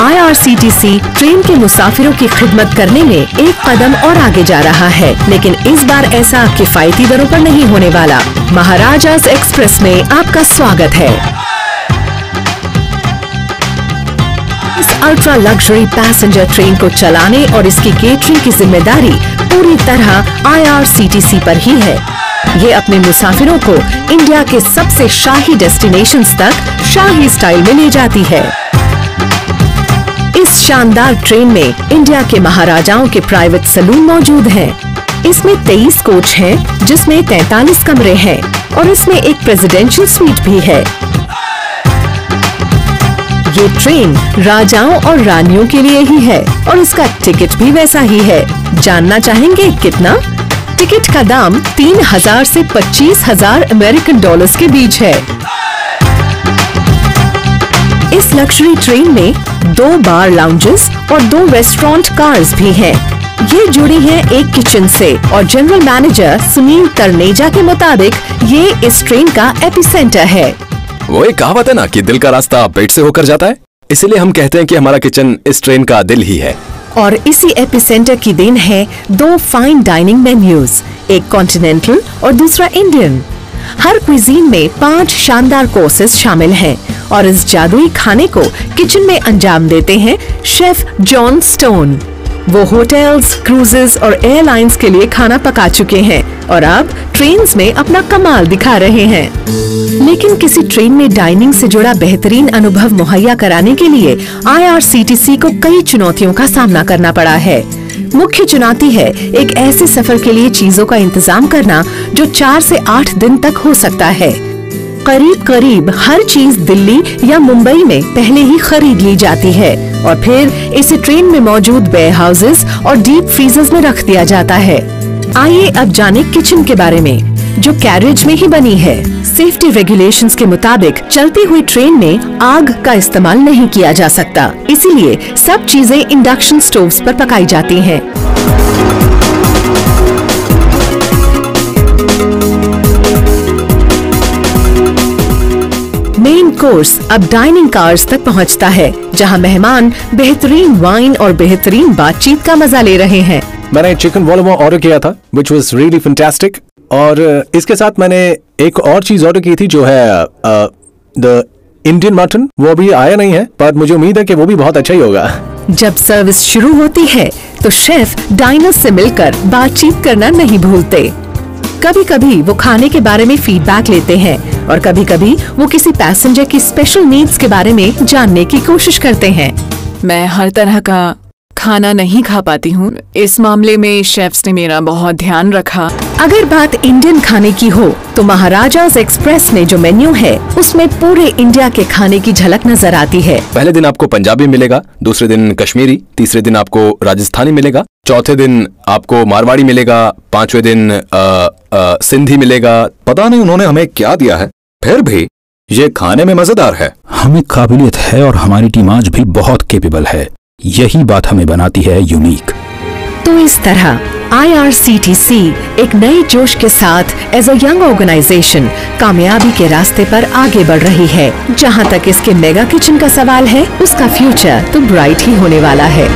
IRCTC train के मुसाफिरों की खिदमत करने में एक कदम और आगे जा रहा है, लेकिन इस बार ऐसा किफायती दरों पर नहीं होने वाला। महाराजास एक्सप्रेस में आपका स्वागत है। इस अल्ट्रा लग्जरी पैसेंजर ट्रेन को चलाने और इसकी केटरिंग की जिम्मेदारी पूरी तरह IRCTC पर ही है। ये अपने मुसाफिरों को इंडिया के सबसे शाही डेस्टिनेशंस तक शाही स्टाइल में ले जाती है। इस शानदार ट्रेन में इंडिया के महाराजाओं के प्राइवेट सलून मौजूद हैं। इसमें 23 कोच हैं, जिसमें 43 कमरे हैं और इसमें एक प्रेसिडेंशियल स्वीट भी है। ये ट्रेन राजाओं और रानियों के लिए ही है और इसका टिकट भी वैसा ही है। जानना चाहेंगे कितना? टिकट का दाम 3,000 से 25,000 अमेरिकन डॉलर्स के बीच है। इस लग्जरी ट्रेन में 2 बार लाउंजेस और 2 रेस्टोरेंट कार्स भी हैं। ये जुड़ी हैं एक किचन से और जनरल मैनेजर सुनील तरनेजा के मुताबिक ये इस ट्रेन का एपिसेंटर है। वो एक कहावत है ना कि दिल का रास्ता पेट से होकर जाता है, इसीलिए हम कहते हैं कि हमारा किचन इस ट्रेन का दिल ही है। और इसी एपिसेंटर की देन है 2 फाइन डाइनिंग मेन्यूज, एक कॉन्टिनेंटल और दूसरा इंडियन। हर क्विजीन में 5 शानदार कोर्सेज शामिल हैं और इस जादुई खाने को किचन में अंजाम देते हैं शेफ जॉन स्टोन। वो होटल्स, क्रूजेस और एयरलाइंस के लिए खाना पका चुके हैं और अब ट्रेन्स में अपना कमाल दिखा रहे हैं। लेकिन किसी ट्रेन में डाइनिंग से जुड़ा बेहतरीन अनुभव मुहैया कराने के लिए IRCTC को कई चुनौतियों का सामना करना पड़ा है। मुख्य चुनौती है एक ऐसे सफर के लिए चीजों का इंतजाम करना जो 4 से 8 दिन तक हो सकता है। करीब हर चीज दिल्ली या मुंबई में पहले ही खरीद ली जाती है और फिर इसे ट्रेन में मौजूद वेयर हाउसेस और डीप फ्रीजर्स में रख दिया जाता है। आइए अब जाने किचन के बारे में, जो कैरेज में ही बनी है। सेफ्टी रेगुलेशंस के मुताबिक चलती हुई ट्रेन में आग का इस्तेमाल नहीं किया जा सकता, इसीलिए सब चीजें इंडक्शन स्टोव्स पर पकाई जाती हैं। मेन कोर्स अब डाइनिंग कार्स तक पहुंचता है, जहां मेहमान बेहतरीन वाइन और बेहतरीन बातचीत का मजा ले रहे हैं। मैंने चिकन वॉलोमा ऑर्डर किया था, which was really fantastic। और इसके साथ मैंने एक और चीज ऑर्डर की थी जो है द इंडियन मटन। वो अभी आया नहीं है, पर मुझे उम्मीद है कि वो भी बहुत अच्छा ही होगा। जब सर्विस शुरू होती है तो शेफ डाइनर्स से मिलकर बातचीत करना नहीं भूलते। कभी कभी वो खाने के बारे में फीडबैक लेते हैं और कभी कभी वो किसी पैसेंजर की स्पेशल नीड्स के बारे में जानने की कोशिश करते हैं। मैं हर तरह का खाना नहीं खा पाती हूँ, इस मामले में शेफ्स ने मेरा बहुत ध्यान रखा। अगर बात इंडियन खाने की हो तो महाराजास एक्सप्रेस में जो मेन्यू है उसमें पूरे इंडिया के खाने की झलक नजर आती है। पहले दिन आपको पंजाबी मिलेगा, दूसरे दिन कश्मीरी, तीसरे दिन आपको राजस्थानी मिलेगा, चौथे दिन आपको मारवाड़ी मिलेगा, 5वें दिन सिंधी मिलेगा। पता नहीं उन्होंने हमें क्या दिया है, फिर भी ये खाने में मजेदार है। हमें काबिलियत है और हमारी टीम आज भी बहुत केपेबल है, यही बात हमें बनाती है यूनिक। तो इस तरह IRCTC एक नए जोश के साथ एज अ यंग ऑर्गेनाइजेशन कामयाबी के रास्ते पर आगे बढ़ रही है। जहां तक इसके मेगा किचन का सवाल है, उसका फ्यूचर तो ब्राइट ही होने वाला है।